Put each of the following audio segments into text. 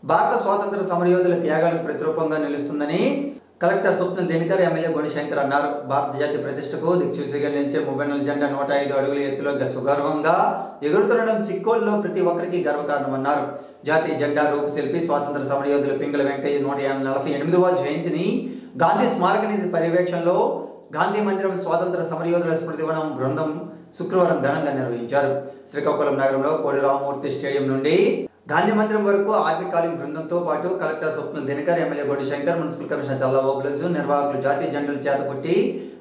భారత స్వాతంత్ర సమరయోధుల త్యాగాలకు ప్రతిరూపంగా నిలుస్తుందని కలెక్టర్ స్వప్న దినకర్ ఎమ్మెల్యే గుణశంకర్ అన్నారు. భారత జాతి ప్రతిష్టకు దిక్సూచిగా నిలిచే 34 జెండా 105 అడుగుల ఎత్తులో సుగర్వంగా ఎగురుతుండడం సిక్కోల్లో ప్రతి ఒక్కరికి గర్వకారణమన్నారు. జాతీయ జెండా రూపశిల్పి స్వాతంత్ర సమరయోధుల పింగళ వెంకయ్య 148వ జయంతిని గాంధీ స్మారక నిధి పర్యవేక్షణలో గాంధీ మందిరం స్వాతంత్ర సమరయోధుల స్మృతివనం బృందం శుక్రవారం ఘనంగా నిర్వహించారు. శ్రీకాకుళం నగరంలో కోడి రామమూర్తి స్టేడియం నుండి గాంధీ మందిరం వరకు ఆర్మీ కాలింగ్ బృందంతో పాటు కలెక్టర్ స్వప్న Dinakar, MLA Gunashankar, municipal commissioner చల్లా ఓబులసు నిర్వాహకులు జాతీయ జెండాలు చేతపుట్టి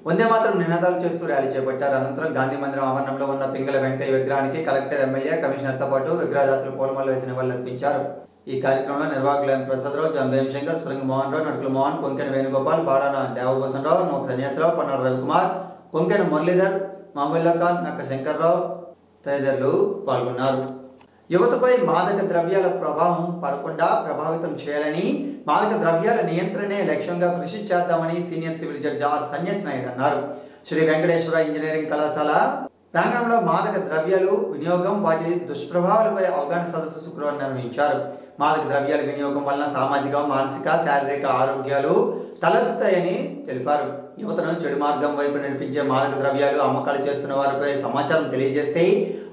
వందే మాత్రం నినాదాలు చేస్తూ ర్యాలీ చేపట్టారు. అనంతరం గాంధీ మందిరం ఆవరణంలో ఉన్న పింగళ వెంకయ్య విగ్రహానికి కలెక్టర్, ఎమ్మెల్యే, కమిషనర్తో పాటు విగ్రహదాతలు పూలమాల వేసి నివాళులర్పించారు. ఈ కార్యక్రమంలో నిర్వాహకులు ఎం ప్రసాదరావు, జంబేం శంకర్, స్ప్రింగ్ మోహన్ రావు, నడుకుల మోహన్, కొంకెన వేణుగోపాల్, బాడాన దేవభూషణ్ రావు, నోక సన్యాసరావు, పన్నాడు రవికుమార్, కొంకెన మురళీధర్, మామూల్లా ఖాన్, నక్క శంకర్రావు తదితరులు పాల్గొన్నారు. యువతపై మాదక ద్రవ్యాల ప్రభావం పడకుండా ప్రభావితం చేయాలని, మాదక ద్రవ్యాల నియంత్రణే లక్ష్యంగా కృషి చేద్దామని సీనియర్ సివిల్ జడ్జి ఆర్ సన్యాసి నాయుడు అన్నారు. శ్రీ వెంకటేశ్వర ఇంజనీరింగ్ కళాశాల ప్రాంగణంలో మాదక ద్రవ్యాలు వినియోగం, వాటి దుష్ప్రభావాలపై అవగాహన సదస్సు శుక్రవారం నిర్వహించారు. మాదక ద్రవ్యాల వినియోగం వలన సామాజిక, మానసిక, శారీరక ఆరోగ్యాలు తలెత్తుతాయని తెలిపారు. యువతను చెడు మార్గం వైపు నడిపించే మాదక ద్రవ్యాలు అమ్మకాలు చేస్తున్న వారిపై సమాచారం తెలియజేస్తే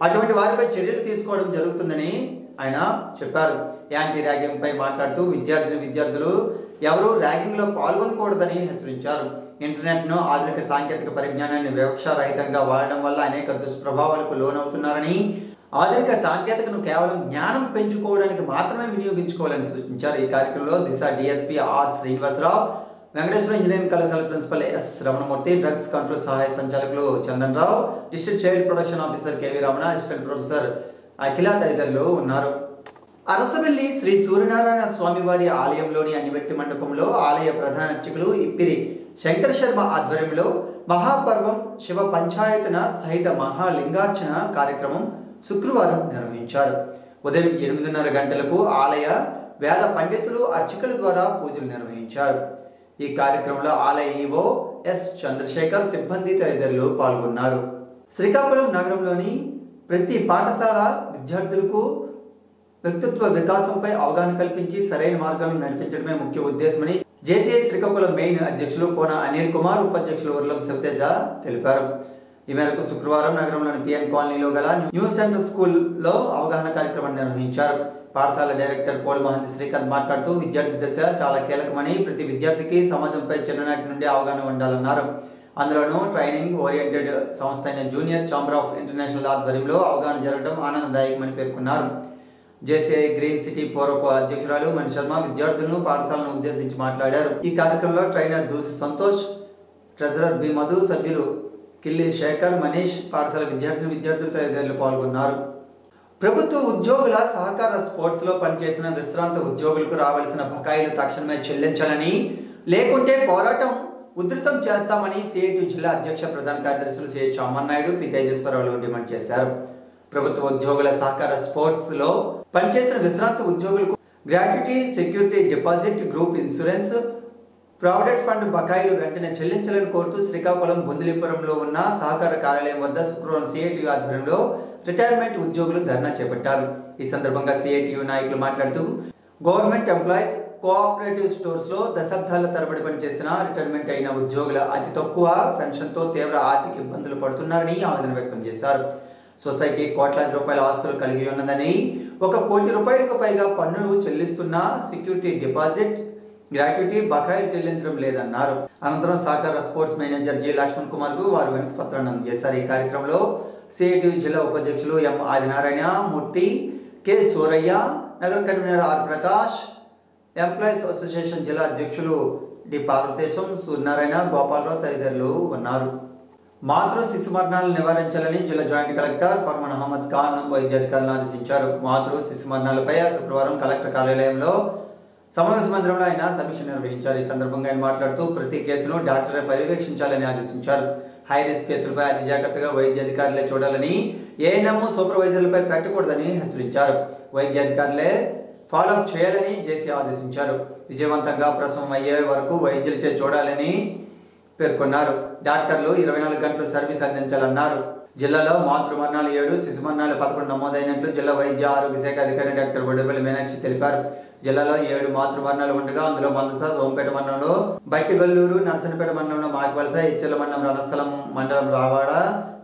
అటువంటి వారిపై చర్యలు తీసుకోవడం జరుగుతుందని ఆయన చెప్పారు. యాంటీ ర్యాగింగ్ పై మాట్లాడుతూ విద్యార్థులు ఎవరూ ర్యాగింగ్ లో పాల్గొనకూడదని హెచ్చరించారు. ఇంటర్నెట్ను, ఆధునిక సాంకేతిక పరిజ్ఞానాన్ని వివక్షారహితంగా వాడడం వల్ల అనేక దుష్ప్రభావాలకు లోనవుతున్నారని, ఆధునిక సాంకేతికను కేవలం జ్ఞానం పెంచుకోవడానికి మాత్రమే వినియోగించుకోవాలని సూచించారు. ఈ కార్యక్రమంలో Disha DSP R Srinivasarao, Venkateswara engineering కళాశాల principal S Ramanamurthy, drugs control సహాయ సంచాలకులు Chandan Rao, district child protection officer KV Ramana, assistant professor Akhila తదితరులు ఉన్నారు. అరసవెల్లి శ్రీ సూర్యనారాయణ స్వామివారి ఆలయంలోని అనివెట్టి మండపంలో ఆలయ ప్రధాన అర్చకులు ఇప్పిరి శంకర శర్మ ఆధ్వర్యంలో మహాపర్వం శివ పంచాయతన సహిత మహాలింగార్చన కార్యక్రమం శుక్రవారం నిర్వహించారు. ఉదయం 8:30 గంటలకు ఆలయ వేద పండితులు, అర్చకుల ద్వారా పూజలు నిర్వహించారు. ఈ కార్యక్రమంలో ఆలయ ఈవో ఎస్ చంద్రశేఖర్, సిబ్బంది తదితరులు పాల్గొన్నారు. శ్రీకాకుళం నగరంలోని ప్రతి పాఠశాల విద్యార్థులకు వ్యక్తిత్వ వికాసంపై అవగాహన కల్పించి సరైన మార్గాలను నడిపించడమే ముఖ్య ఉద్దేశమని జేసీఐ శ్రీకాకుళం మెయిన్ అధ్యక్షులు కోన అనిల్ కుమార్, ఉపాధ్యక్షులు ఉర్లం శివతేజ తెలిపారు. ఈ మేరకు శుక్రవారం నగరంలోని పిఎన్ కాలనీలో గల న్యూ సెంటర్ స్కూల్లో అవగాహన కార్యక్రమం నిర్వహించారు. పాఠశాల డైరెక్టర్ పోల్ మహంతి శ్రీకాంత్ మాట్లాడుతూ విద్యార్థి దశ చాలా కీలకమని, ప్రతి విద్యార్థికి సమాజంపై చిన్ననాటి నుండి అవగాహన ఉండాలన్నారు. అందులోనూ ట్రైనింగ్ ఓరియంటెడ్ సంస్థ అయిన జూనియర్ ఛాంబర్ ఆఫ్ ఇంటర్నేషనల్ ఆధ్వర్యంలో అవగాహన జరగడం ఆనందదాయకమని పేర్కొన్నారు. జేసీఐ గ్రీన్ సిటీ పూర్వపు అధ్యక్షురాలు మణి శర్మ విద్యార్థులను, పాఠశాలను ఉద్దేశించి మాట్లాడారు. ఈ కార్యక్రమంలో trainer Doosi Santosh, treasurer B Madhu, సభ్యులు కిల్లి శేఖర్, మనీష్, పాఠశాల విద్యార్థులు తదితరులు పాల్గొన్నారు. ప్రభుత్వ ఉద్యోగుల సహకార స్పోర్ట్స్ లో పనిచేసిన విశ్రాంత ఉద్యోగులకు రావాల్సిన బకాయిలు తక్షణమే చెల్లించాలని, లేకుంటే పోరాటం ఉధృతం చేస్తామని సిఐటి జిల్లా అధ్యక్ష ప్రధాన కార్యదర్శులు సిఐ చామన్నాయుడు, పి తేజేశ్వరరావు డిమాండ్ చేశారు. ప్రభుత్వ ఉద్యోగుల సహకార స్పోర్ట్స్ లో పనిచేసిన విశ్రాంత ఉద్యోగులకు gratuity, security deposit, group insurance, provident fund బకాయిలు వెంటనే చెల్లించాలని కోరుతూ శ్రీకాకుళం బొందిలిపురంలో ఉన్న సహకార కార్యాలయం వద్ద శుక్రవారం సిఐటియు ఆధ్వర్యంలో రిటైర్మెంట్ ఉద్యోగులు ధర్నా చేపట్టారు. ఈ సందర్భంగా సిఐటియు నాయకులు మాట్లాడుతూ గవర్నమెంట్ ఎంప్లాయీస్ కోఆపరేటివ్ స్టోర్స్ లో దశాబ్దాల తరబడి పనిచేసిన రిటైర్మెంట్ అయిన ఉద్యోగుల అతి తక్కువ పెన్షన్తో తీవ్ర ఆర్థిక ఇబ్బందులు పడుతున్నారని ఆవేదన వ్యక్తం చేశారు. సొసైటీ కోట్లాది రూపాయల ఆస్తులు కలిగి ఉన్నదని, 1 కోటి రూపాయలకు పైగా పన్నులు చెల్లిస్తున్నా సెక్యూరిటీ డిపాజిట్, గ్రాట్యుటీ బకాయిలు చెల్లించడం లేదన్నారు. అనంతరం సహకార sports manager G Lakshman Kumar కు వారు వినతి పత్రాన్ని అందజేశారు. ఈ కార్యక్రమంలో సిఐటియు జిల్లా ఉపాధ్యక్షులు ఎం ఆదినారాయణ మూర్తి, కె సూరయ్య, నగర convener R Prakash, employees association జిల్లా అధ్యక్షులు డి పార్వతేశం, సూర్యనారాయణ, గోపాలరావు తదితరులు ఉన్నారు. మాతృ శిశు మరణాలను నివారించాలని జిల్లా జాయింట్ కలెక్టర్ ఫర్మాన్ అహ్మద్ ఖాన్ వైద్యాధికారులను ఆదేశించారు. మాతృ శిశు మరణాలపై శుక్రవారం కలెక్టర్ కార్యాలయంలో సమావేశ మందిరంలో ఆయన సమీక్ష నిర్వహించారు. ఈ సందర్భంగా ఆయన మాట్లాడుతూ ప్రతి కేసును డాక్టరే పర్యవేక్షించాలని ఆదేశించారు. హై రిస్క్ కేసులపై అతి జాగ్రత్తగా వైద్యాధికారులే చూడాలని, ఏఎన్ఎం సూపర్వైజర్లపై పెట్టకూడదని హెచ్చరించారు. వైద్యాధికారులే ఫాలోఅప్ చేయాలని జేసీ ఆదేశించారు. విజయవంతంగా ప్రసవం అయ్యే వరకు వైద్యులచే చూడాలని పేర్కొన్నారు. డాక్టర్లు 24 గంటలు సర్వీస్ అందించాలన్నారు. జిల్లాలో మాతృ మరణాలు 7, శిశు మరణాలు 11 నమోదైనట్లు జిల్లా వైద్య ఆరోగ్య శాఖ అధికారి డాక్టర్ బొడ్డపల్లి మీనాక్షి తెలిపారు. జిల్లాలో 7 మాతృ మరణాలు ఉండగా అందులో మందస, సోంపేట మండలంలో బట్టిగల్లూరు, నరసనపేట మండలంలో మాకివలస, ఇచ్చల మండలం రణస్థలం మండలం రావాడ,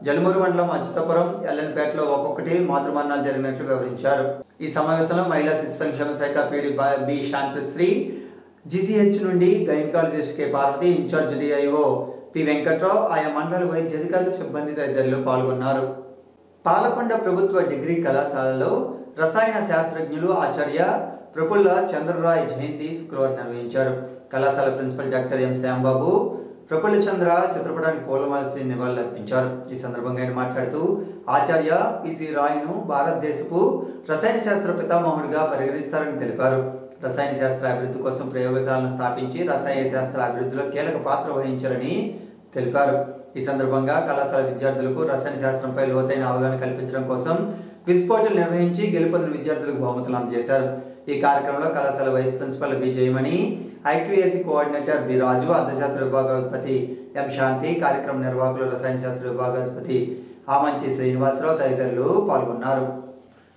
జలుమూరు మండలం అచ్యుతపురం, ఎల్లన్పేటలో ఒక్కొక్కటి మాతృ మరణాలు జరిగినట్లు వివరించారు. ఈ సమావేశంలో మహిళా శిశు సంక్షేమ శాఖ పీడి బి శాంతిశ్రీ, జీసీహెచ్ నుండి gynaecologist K Parvathi, incharge DIO P Venkatrao, ఆయా మండల వైద్య అధికారులు, సిబ్బంది తదితరులు పాల్గొన్నారు. పాలకొండ ప్రభుత్వ డిగ్రీ కళాశాలలో రసాయన శాస్త్రజ్ఞులు ఆచార్య ప్రఫుల్ల చంద్రరాయ్ జయంతి శుక్రవారం నిర్వహించారు. కళాశాల principal doctor M Shyambabu Prafulla Chandra చిత్రపటానికి పూలమాలసి నివాళులర్పించారు. ఈ సందర్భంగా ఆయన మాట్లాడుతూ ఆచార్య పిసి రాయ్ను భారతదేశపు రసాయన శాస్త్ర పితామహుడిగా పరిగణిస్తారని తెలిపారు. రసాయన శాస్త్ర అభివృద్ధి కోసం ప్రయోగశాలను స్థాపించి రసాయన శాస్త్ర అభివృద్ధిలో కీలక పాత్ర వహించారని తెలిపారు. ఈ సందర్భంగా కళాశాల విద్యార్థులకు రసాయన శాస్త్రంపై లోతైన అవగాహన కల్పించడం కోసం క్విజ్ పోటీలు నిర్వహించి గెలుపొందిన విద్యార్థులకు బహుమతులు అందజేశారు. ఈ కార్యక్రమంలో కళాశాల vice principal B Jayamani, IQAC coordinator B Raju, అర్థశాస్త్ర విభాగాధిపతి ఎం శాంతి, కార్యక్రమ నిర్వాహకులు రసాయన శాస్త్ర విభాగాధిపతి ఆమంచి శ్రీనివాసరావు తదితరులు పాల్గొన్నారు.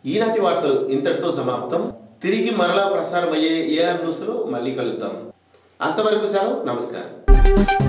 ఈనాటి వార్తలు ఇంతటితో సమాప్తం. తిరిగి మరలా ప్రసారం అయ్యే ఏఆర్ న్యూస్లో మళ్ళీ కలుద్దాం. అంతవరకు సెలవు. నమస్కారం.